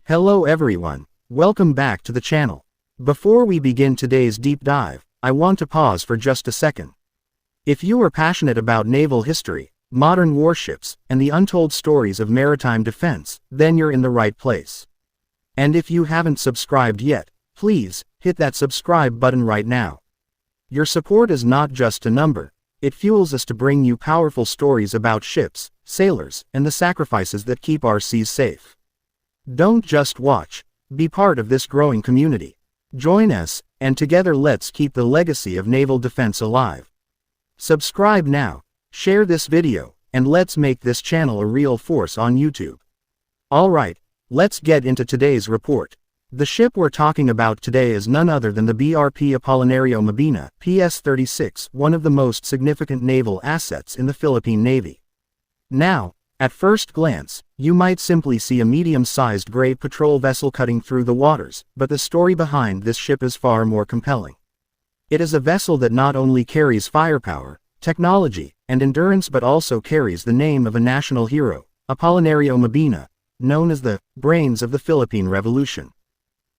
Hello everyone, welcome back to the channel. Before we begin today's deep dive, I want to pause for just a second. If you are passionate about naval history, modern warships, and the untold stories of maritime defense, then you're in the right place. And if you haven't subscribed yet, please, hit that subscribe button right now. Your support is not just a number, it fuels us to bring you powerful stories about ships, sailors, and the sacrifices that keep our seas safe. Don't just watch, be part of this growing community. Join us, and together let's keep the legacy of naval defense alive. Subscribe now, share this video, and let's make this channel a real force on YouTube. Alright, let's get into today's report. The ship we're talking about today is none other than the BRP Apolinario Mabini, PS-36, one of the most significant naval assets in the Philippine Navy. Now, at first glance, you might simply see a medium-sized gray patrol vessel cutting through the waters, but the story behind this ship is far more compelling. It is a vessel that not only carries firepower, technology, and endurance but also carries the name of a national hero, Apolinario Mabini, known as the brains of the Philippine Revolution.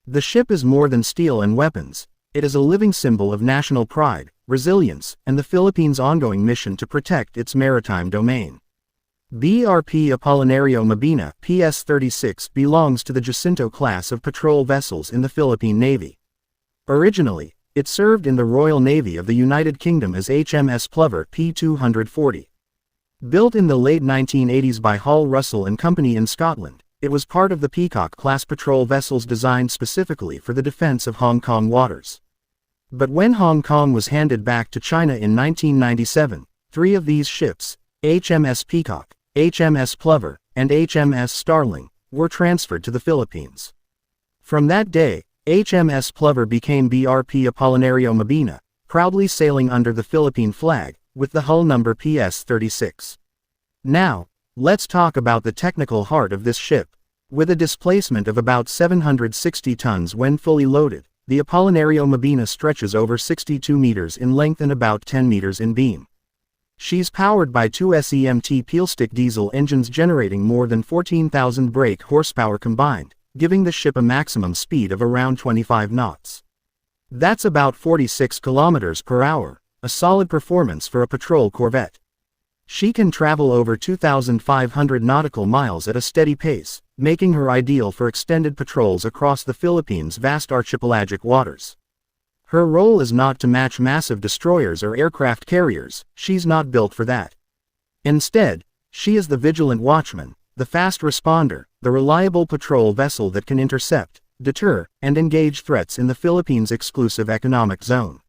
The ship is more than steel and weapons, it is a living symbol of national pride, resilience, and the Philippines' ongoing mission to protect its maritime domain. BRP Apolinario Mabini, PS-36 belongs to the Jacinto-class of patrol vessels in the Philippine Navy. Originally, it served in the Royal Navy of the United Kingdom as HMS Plover P-240. Built in the late 1980s by Hull Russell and Company in Scotland, it was part of the Peacock-class patrol vessels designed specifically for the defense of Hong Kong waters. But when Hong Kong was handed back to China in 1997, three of these ships, HMS Peacock, HMS Plover, and HMS Starling, were transferred to the Philippines. From that day, HMS Plover became BRP Apolinario Mabini, proudly sailing under the Philippine flag, with the hull number PS-36. Now, let's talk about the technical heart of this ship. With a displacement of about 760 tons when fully loaded, the Apolinario Mabini stretches over 62 meters in length and about 10 meters in beam. She's powered by two SEMT peelstick diesel engines generating more than 14,000 brake horsepower combined, giving the ship a maximum speed of around 25 knots. That's about 46 kilometers per hour, a solid performance for a patrol corvette. She can travel over 2,500 nautical miles at a steady pace, making her ideal for extended patrols across the Philippines' vast archipelagic waters. Her role is not to match massive destroyers or aircraft carriers, she's not built for that. Instead, she is the vigilant watchman, the fast responder, the reliable patrol vessel that can intercept, deter, and engage threats in the Philippines' exclusive economic zone.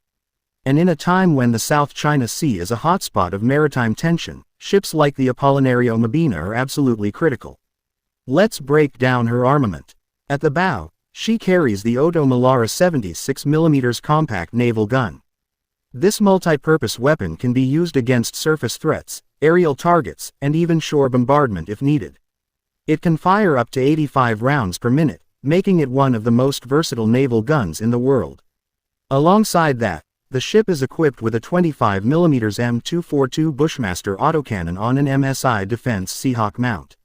And in a time when the South China Sea is a hotspot of maritime tension, ships like the Apolinario Mabini are absolutely critical. Let's break down her armament. At the bow, she carries the AutoVibe 76mm compact naval gun. This multi-purpose weapon can be used against surface threats, aerial targets, and even shore bombardment if needed. It can fire up to 85 rounds per minute, making it one of the most versatile naval guns in the world. Alongside that, the ship is equipped with a 25mm M242 Bushmaster autocannon on an MSI Defense Seahawk mount.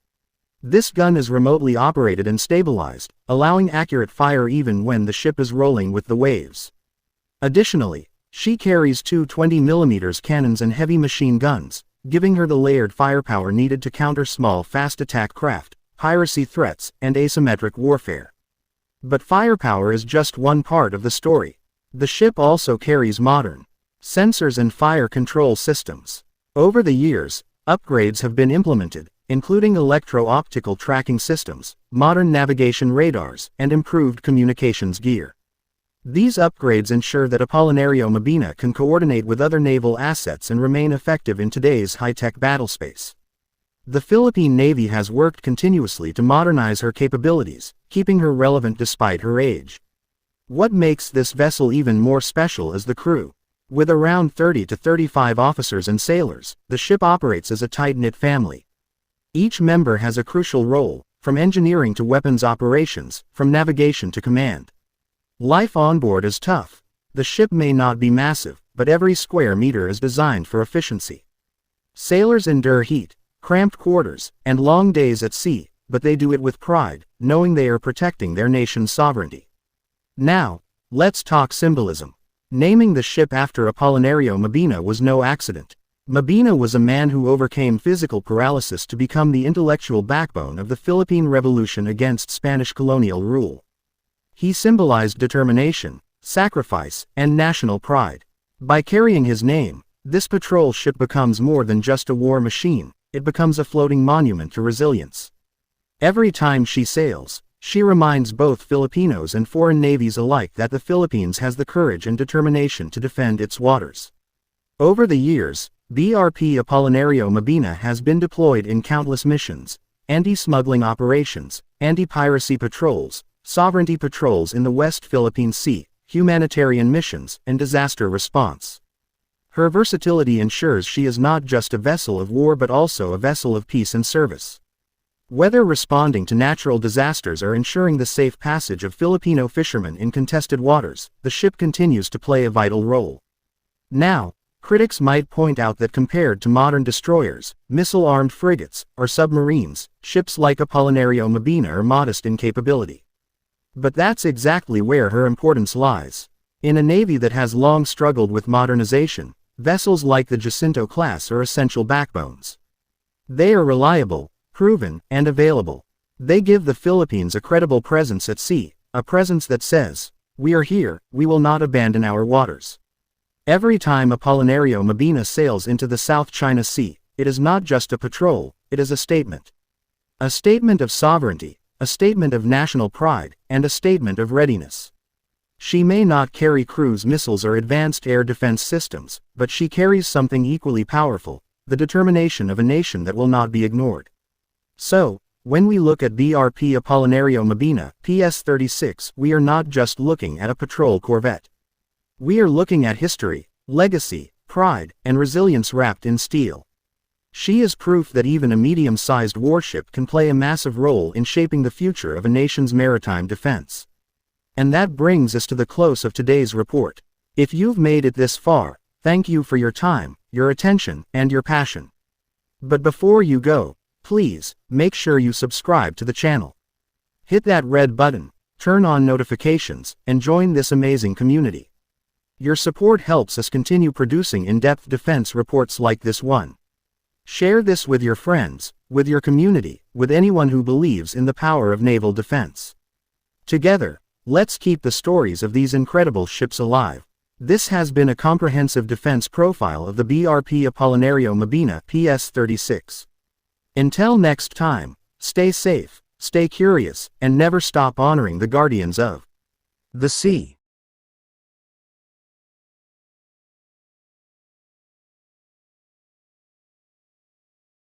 This gun is remotely operated and stabilized, allowing accurate fire even when the ship is rolling with the waves. Additionally, she carries two 20mm cannons and heavy machine guns, giving her the layered firepower needed to counter small fast-attack craft, piracy threats, and asymmetric warfare. But firepower is just one part of the story. The ship also carries modern sensors and fire control systems. Over the years, upgrades have been implemented, including electro-optical tracking systems, modern navigation radars, and improved communications gear. These upgrades ensure that Apolinario Mabini can coordinate with other naval assets and remain effective in today's high-tech battlespace. The Philippine Navy has worked continuously to modernize her capabilities, keeping her relevant despite her age. What makes this vessel even more special is the crew. With around 30 to 35 officers and sailors, the ship operates as a tight-knit family. Each member has a crucial role, from engineering to weapons operations, from navigation to command. Life on board is tough. The ship may not be massive, but every square meter is designed for efficiency. Sailors endure heat, cramped quarters, and long days at sea, but they do it with pride, knowing they are protecting their nation's sovereignty. Now, let's talk symbolism. Naming the ship after Apolinario Mabini was no accident. Mabini was a man who overcame physical paralysis to become the intellectual backbone of the Philippine Revolution against Spanish colonial rule. He symbolized determination, sacrifice, and national pride. By carrying his name, this patrol ship becomes more than just a war machine, it becomes a floating monument to resilience. Every time she sails, she reminds both Filipinos and foreign navies alike that the Philippines has the courage and determination to defend its waters. Over the years, BRP Apolinario Mabini has been deployed in countless missions: anti-smuggling operations, anti-piracy patrols, sovereignty patrols in the West Philippine Sea, humanitarian missions, and disaster response. Her versatility ensures she is not just a vessel of war but also a vessel of peace and service. Whether responding to natural disasters or ensuring the safe passage of Filipino fishermen in contested waters, the ship continues to play a vital role. Now, critics might point out that compared to modern destroyers, missile-armed frigates, or submarines, ships like Apolinario Mabini are modest in capability. But that's exactly where her importance lies. In a navy that has long struggled with modernization, vessels like the Jacinto-class are essential backbones. They are reliable, proven, and available. They give the Philippines a credible presence at sea, a presence that says, "We are here, we will not abandon our waters." Every time Apolinario Mabini sails into the South China Sea, it is not just a patrol, it is a statement. A statement of sovereignty, a statement of national pride, and a statement of readiness. She may not carry cruise missiles or advanced air defense systems, but she carries something equally powerful: the determination of a nation that will not be ignored. So, when we look at BRP Apolinario Mabini, PS-36, we are not just looking at a patrol corvette. We are looking at history, legacy, pride, and resilience wrapped in steel. She is proof that even a medium-sized warship can play a massive role in shaping the future of a nation's maritime defense. And that brings us to the close of today's report. If you've made it this far, thank you for your time, your attention, and your passion. But before you go, please, make sure you subscribe to the channel. Hit that red button, turn on notifications, and join this amazing community. Your support helps us continue producing in-depth defense reports like this one. Share this with your friends, with your community, with anyone who believes in the power of naval defense. Together, let's keep the stories of these incredible ships alive. This has been a comprehensive defense profile of the BRP Apolinario Mabini PS-36. Until next time, stay safe, stay curious, and never stop honoring the guardians of the sea.